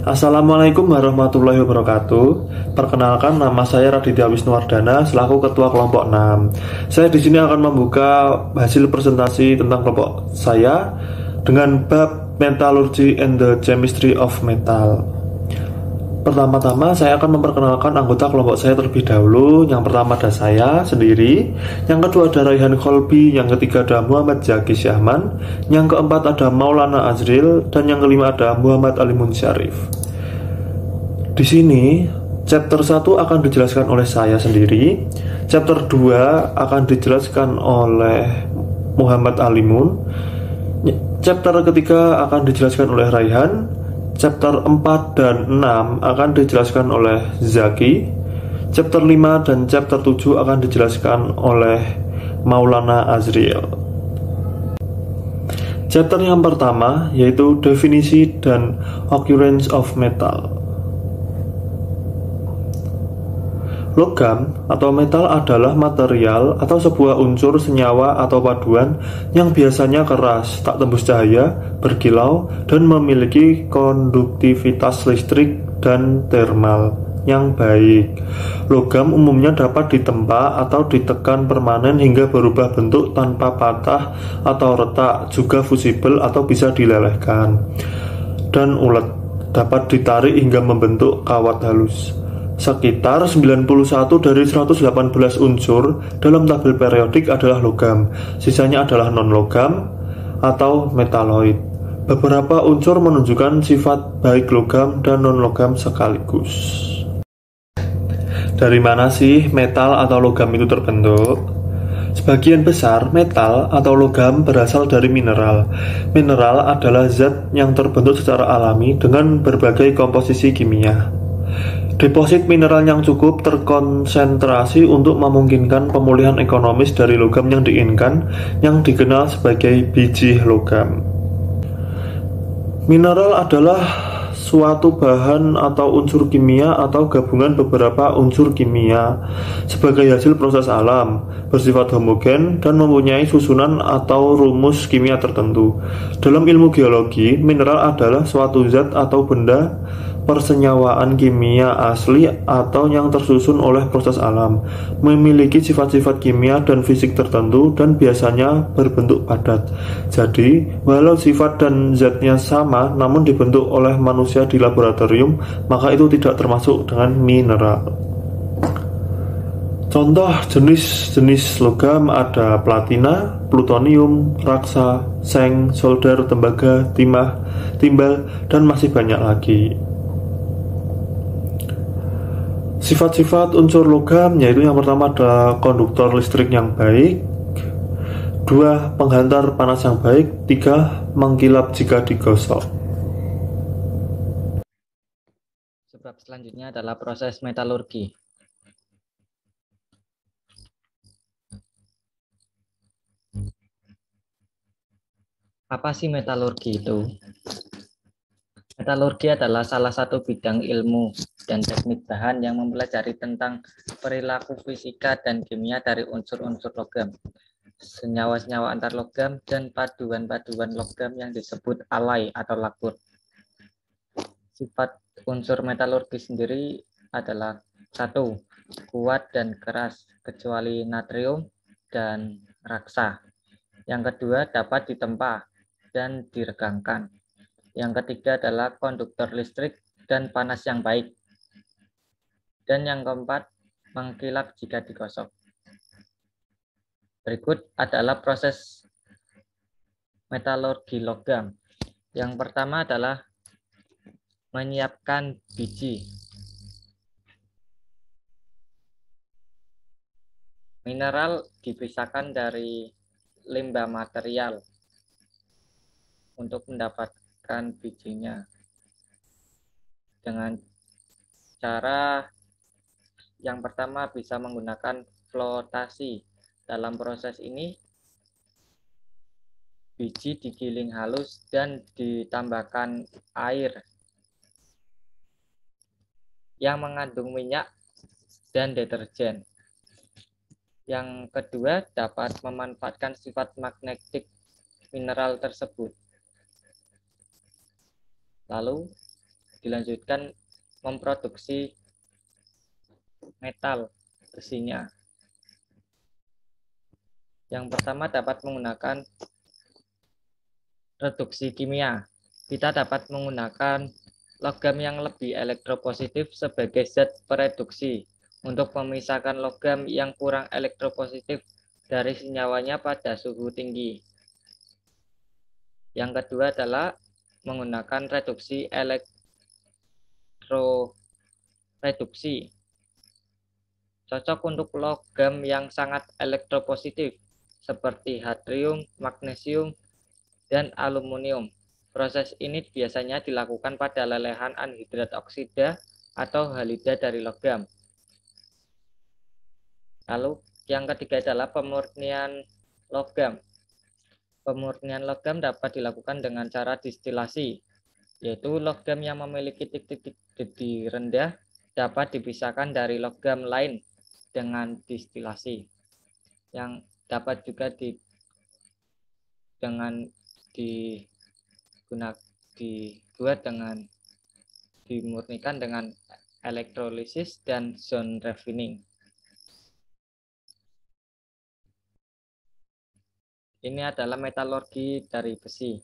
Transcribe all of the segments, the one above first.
Assalamualaikum warahmatullahi wabarakatuh. Perkenalkan, nama saya Raditya Wisnuwardana selaku Ketua Kelompok 6. Saya di sini akan membuka hasil presentasi tentang kelompok saya dengan bab Metallurgy and the Chemistry of Metal. Pertama-tama saya akan memperkenalkan anggota kelompok saya terlebih dahulu. Yang pertama ada saya sendiri, yang kedua ada Raihan Kolbi, yang ketiga ada Muhammad Zaki Syahman, yang keempat ada Maulana Azril, dan yang kelima ada Muhammad Alimun Syarif. Di sini chapter 1 akan dijelaskan oleh saya sendiri, chapter 2 akan dijelaskan oleh Muhammad Alimun, chapter ketiga akan dijelaskan oleh Raihan, chapter 4 dan 6 akan dijelaskan oleh Zaki, chapter 5 dan chapter 7 akan dijelaskan oleh Maulana Azril. Chapter yang pertama yaitu definisi dan occurrence of metal. Logam atau metal adalah material atau sebuah unsur senyawa atau paduan yang biasanya keras, tak tembus cahaya, berkilau, dan memiliki konduktivitas listrik dan termal yang baik. Logam umumnya dapat ditempa atau ditekan permanen hingga berubah bentuk tanpa patah atau retak, juga fusibel atau bisa dilelehkan, dan ulet, dapat ditarik hingga membentuk kawat halus. Sekitar 91 dari 118 unsur dalam tabel periodik adalah logam, sisanya adalah non-logam atau metaloid. Beberapa unsur menunjukkan sifat baik logam dan non-logam sekaligus. Dari mana sih metal atau logam itu terbentuk? Sebagian besar metal atau logam berasal dari mineral. Mineral adalah zat yang terbentuk secara alami dengan berbagai komposisi kimia. Deposit mineral yang cukup terkonsentrasi untuk memungkinkan pemulihan ekonomis dari logam yang diinginkan, yang dikenal sebagai biji logam. Mineral adalah suatu bahan atau unsur kimia atau gabungan beberapa unsur kimia sebagai hasil proses alam, bersifat homogen dan mempunyai susunan atau rumus kimia tertentu. Dalam ilmu geologi, mineral adalah suatu zat atau benda persenyawaan kimia asli atau yang tersusun oleh proses alam, memiliki sifat-sifat kimia dan fisik tertentu dan biasanya berbentuk padat. Jadi, walau sifat dan zatnya sama namun dibentuk oleh manusia di laboratorium, maka itu tidak termasuk dengan mineral. Contoh jenis-jenis logam ada platina, plutonium, raksa, seng, solder, tembaga, timah, timbal, dan masih banyak lagi. Sifat-sifat unsur logam yaitu yang pertama ada konduktor listrik yang baik, 2 penghantar panas yang baik, 3 mengkilap jika digosok. Sebab selanjutnya adalah proses metalurgi. Apa sih metalurgi itu? Metalurgi adalah salah satu bidang ilmu dan teknik bahan yang mempelajari tentang perilaku fisika dan kimia dari unsur-unsur logam, senyawa-senyawa antar logam, dan paduan-paduan logam yang disebut alai atau lakur. Sifat unsur metalurgi sendiri adalah 1. Kuat dan keras, kecuali natrium dan raksa. Yang kedua, dapat ditempa dan diregangkan. Yang ketiga adalah konduktor listrik dan panas yang baik. Dan yang keempat, mengkilap jika digosok. Berikut adalah proses metalurgi logam. Yang pertama adalah menyiapkan biji. Mineral dipisahkan dari limbah material untuk mendapatkan bijinya dengan cara yang pertama bisa menggunakan flotasi. Dalam proses ini biji digiling halus dan ditambahkan air yang mengandung minyak dan deterjen. Yang kedua, dapat memanfaatkan sifat magnetik mineral tersebut. Lalu dilanjutkan memproduksi metal besinya. Yang pertama dapat menggunakan reduksi kimia. Kita dapat menggunakan logam yang lebih elektropositif sebagai zat pereduksi untuk memisahkan logam yang kurang elektropositif dari senyawanya pada suhu tinggi. Yang kedua adalah menggunakan reduksi elektroreduksi. Cocok untuk logam yang sangat elektropositif seperti hydrium, magnesium, dan aluminium. Proses ini biasanya dilakukan pada lelehan anhidrat oksida atau halida dari logam. Lalu yang ketiga adalah pemurnian logam. Pemurnian logam dapat dilakukan dengan cara distilasi, yaitu logam yang memiliki titik-titik didih rendah dapat dipisahkan dari logam lain dengan distilasi, yang dapat juga dibuat dengan dimurnikan dengan elektrolisis dan zone refining. Ini adalah metalurgi dari besi.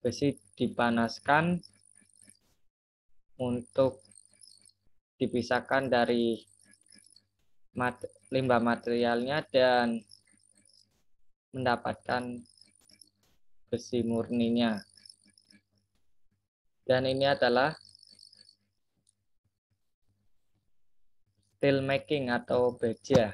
Besi dipanaskan untuk dipisahkan dari limbah materialnya dan mendapatkan besi murninya. Dan ini adalah steel making atau baja.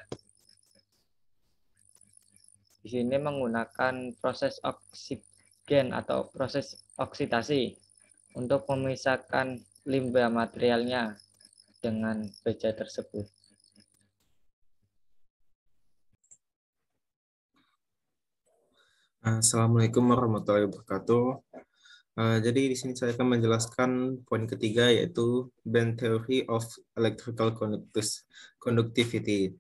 Di sini menggunakan proses oksigen atau proses oksidasi untuk memisahkan limbah materialnya dengan baja tersebut. Assalamualaikum warahmatullahi wabarakatuh. Jadi di sini saya akan menjelaskan poin ketiga, yaitu band theory of electrical conductivity.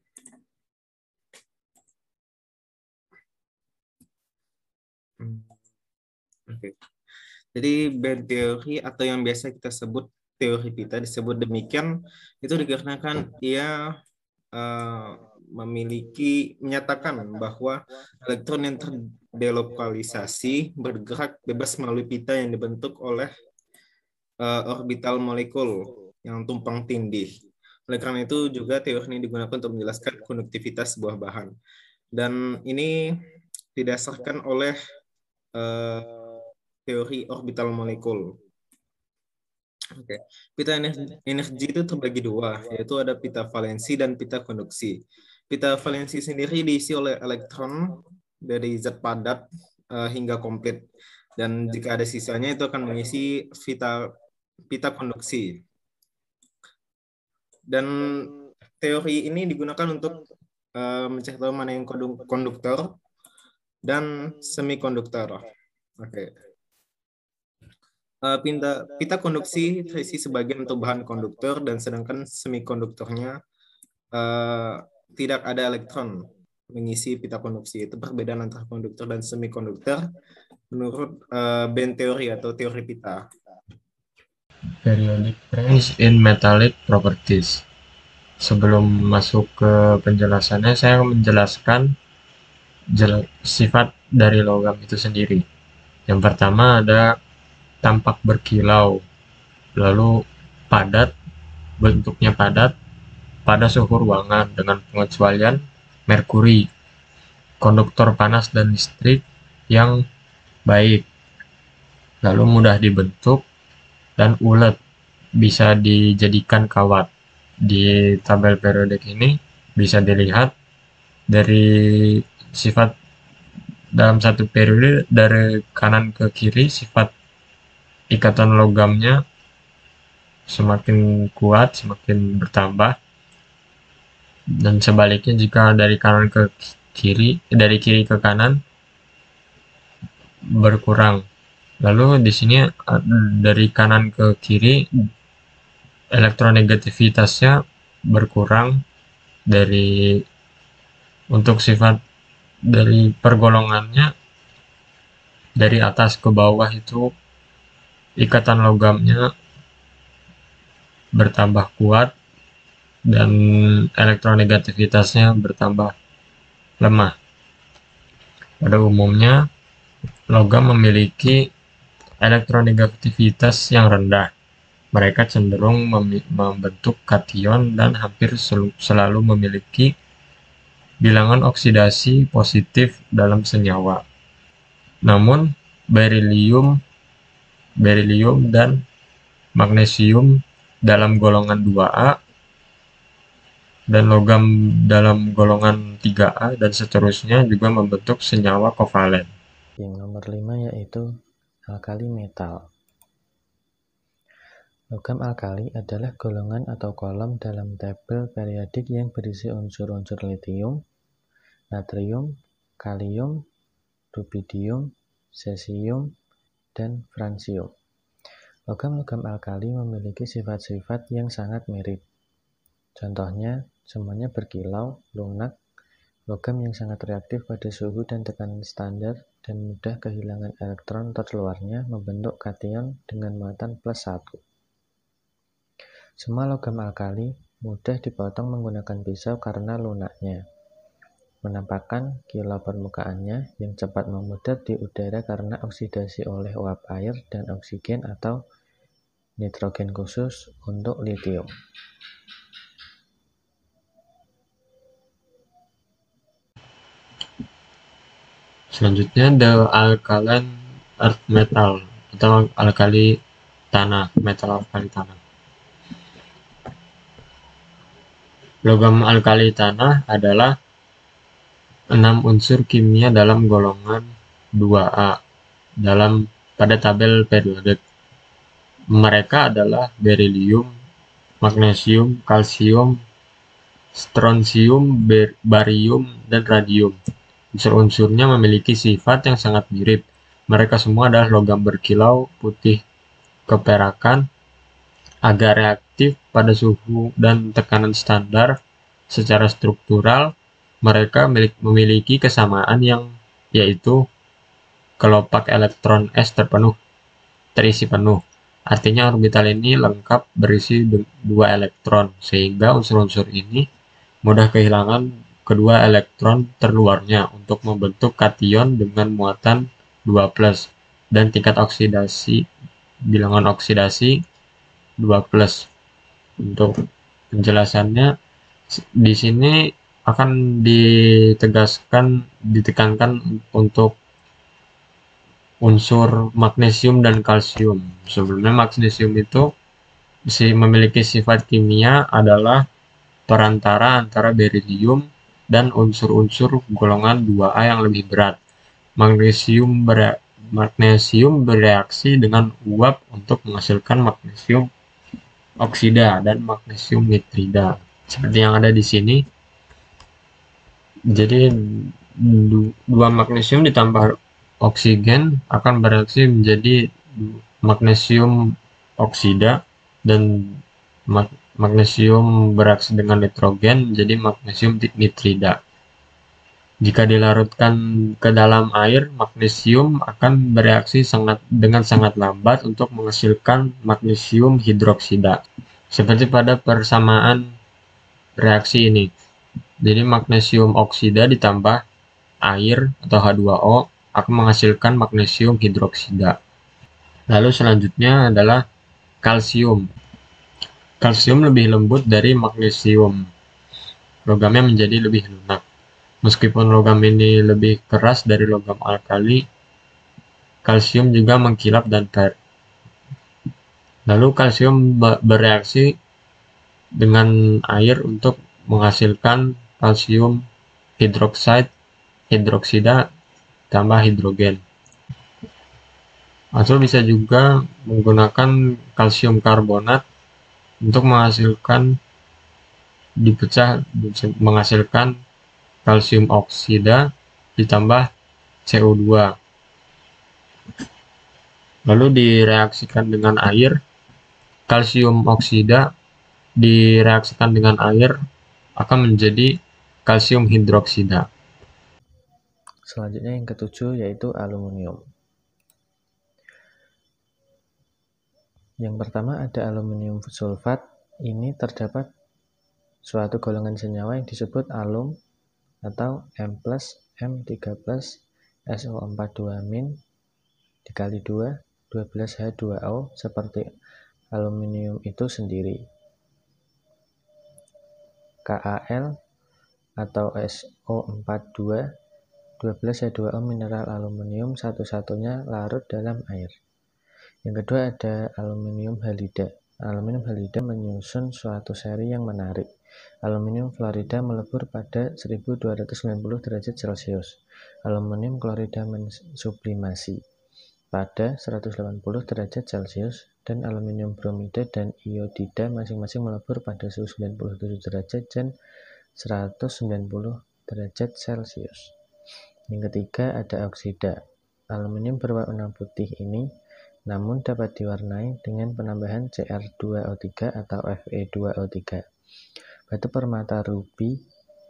Jadi band theory atau yang biasa kita sebut teori pita disebut demikian itu dikarenakan ia menyatakan bahwa elektron yang terdelokalisasi bergerak bebas melalui pita yang dibentuk oleh orbital molekul yang tumpang tindih. Oleh karena itu juga teori ini digunakan untuk menjelaskan konduktivitas sebuah bahan. Dan ini didasarkan oleh teori orbital molekul. Oke. Pita energi itu terbagi dua, yaitu ada pita valensi dan pita konduksi. Pita valensi sendiri diisi oleh elektron dari zat padat hingga komplit, dan jika ada sisanya itu akan mengisi pita konduksi. Dan teori ini digunakan untuk mencari tahu mana yang konduktor dan semikonduktor. Oke. Pita konduksi terisi sebagian untuk bahan konduktor, dan sedangkan semikonduktornya tidak ada elektron mengisi pita konduksi. Itu perbedaan antara konduktor dan semikonduktor menurut band teori atau teori pita. Periodic range in metallic properties. Sebelum masuk ke penjelasannya, saya akan menjelaskan sifat dari logam itu sendiri. Yang pertama ada tampak berkilau, lalu padat, bentuknya padat pada suhu ruangan dengan pengecualian merkuri, konduktor panas dan listrik yang baik, lalu mudah dibentuk dan ulet, bisa dijadikan kawat. Di tabel periodik ini bisa dilihat dari sifat dalam satu periode dari kanan ke kiri, sifat ikatan logamnya semakin kuat, semakin bertambah, dan sebaliknya jika dari kanan ke kiri, dari kiri ke kanan berkurang. Lalu di sini dari kanan ke kiri elektronegativitasnya berkurang, dari untuk sifat dari pergolongannya dari atas ke bawah itu ikatan logamnya bertambah kuat dan elektronegativitasnya bertambah lemah. Pada umumnya, logam memiliki elektronegativitas yang rendah. Mereka cenderung membentuk kation dan hampir selalu memiliki bilangan oksidasi positif dalam senyawa. Namun, berilium dan magnesium dalam golongan 2A dan logam dalam golongan 3A dan seterusnya juga membentuk senyawa kovalen. Yang nomor 5 yaitu alkali metal. Logam alkali adalah golongan atau kolom dalam tabel periodik yang berisi unsur-unsur litium, natrium, kalium, rubidium, cesium, dan fransium. Logam-logam alkali memiliki sifat-sifat yang sangat mirip. Contohnya, semuanya berkilau, lunak, logam yang sangat reaktif pada suhu dan tekanan standar, dan mudah kehilangan elektron terluarnya membentuk kation dengan muatan +1. Semua logam alkali mudah dipotong menggunakan pisau karena lunaknya, menampakkan kilau permukaannya yang cepat memudar di udara karena oksidasi oleh uap air dan oksigen atau nitrogen khusus untuk litium. Selanjutnya, the alkaline earth metal atau alkali tanah, metal alkali tanah. Logam alkali tanah adalah 6 unsur kimia dalam golongan 2A pada tabel periodik. Mereka adalah berilium, magnesium, kalsium, strontium, barium, dan radium. Unsur-unsurnya memiliki sifat yang sangat mirip. Mereka semua adalah logam berkilau, putih keperakan, agak reaktif pada suhu dan tekanan standar. Secara struktural, mereka memiliki kesamaan yaitu kelopak elektron S terisi penuh. Artinya orbital ini lengkap berisi 2 elektron, sehingga unsur-unsur ini mudah kehilangan kedua elektron terluarnya untuk membentuk kation dengan muatan 2+, dan tingkat oksidasi, bilangan oksidasi 2+. Untuk penjelasannya, di sini akan ditekankan untuk unsur magnesium dan kalsium. Sebelumnya magnesium itu memiliki sifat kimia adalah perantara antara berilium dan unsur-unsur golongan 2A yang lebih berat. Magnesium bereaksi dengan uap untuk menghasilkan magnesium oksida dan magnesium nitrida. Seperti yang ada di sini. Jadi 2 magnesium ditambah oksigen akan bereaksi menjadi magnesium oksida, dan magnesium bereaksi dengan nitrogen jadi magnesium nitrida. Jika dilarutkan ke dalam air, magnesium akan bereaksi dengan sangat lambat untuk menghasilkan magnesium hidroksida. Seperti pada persamaan reaksi ini. Jadi magnesium oksida ditambah air atau H2O akan menghasilkan magnesium hidroksida. Lalu selanjutnya adalah kalsium. Kalsium lebih lembut dari magnesium. Logamnya menjadi lebih lunak. Meskipun logam ini lebih keras dari logam alkali, kalsium juga mengkilap dan cair. Lalu kalsium bereaksi dengan air untuk menghasilkan kalsium hidroksida tambah hidrogen. Atau bisa juga menggunakan kalsium karbonat untuk menghasilkan kalsium oksida ditambah CO2. Lalu direaksikan dengan air, kalsium oksida direaksikan dengan air akan menjadi kalsium hidroksida. Selanjutnya yang ketujuh yaitu aluminium. Yang pertama ada aluminium sulfat. Ini terdapat suatu golongan senyawa yang disebut alum atau M+, M3+, SO42- dikali 2, 12H2O seperti aluminium itu sendiri. KAl atau SO42, 12H2O mineral aluminium satu-satunya larut dalam air. Yang kedua ada aluminium halida. Aluminium halida menyusun suatu seri yang menarik. Aluminium fluorida melebur pada 1290 derajat Celcius. Aluminium klorida mensublimasi pada 180 derajat Celcius, dan aluminium bromida dan iodida masing-masing melebur pada suhu 97 derajat dan 190 derajat Celcius. Yang ketiga ada oksida. Aluminium berwarna putih ini namun dapat diwarnai dengan penambahan Cr2O3 atau Fe2O3. Batu permata rubi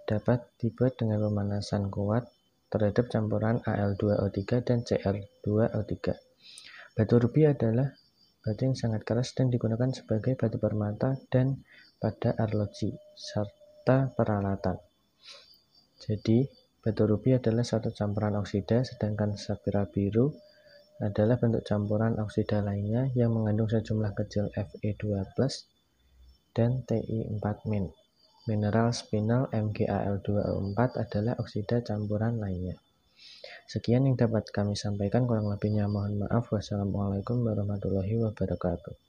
dapat dibuat dengan pemanasan kuat terhadap campuran Al2O3 dan Cr2O3. Batu rubi adalah batu yang sangat keras dan digunakan sebagai batu permata dan pada arloji serta peralatan. Jadi, batu rubi adalah satu campuran oksida, sedangkan sapphire biru adalah bentuk campuran oksida lainnya yang mengandung sejumlah kecil Fe2+ dan Ti4-. Mineral spinel MgAl2O4 adalah oksida campuran lainnya. Sekian yang dapat kami sampaikan, kurang lebihnya mohon maaf. Wassalamualaikum warahmatullahi wabarakatuh.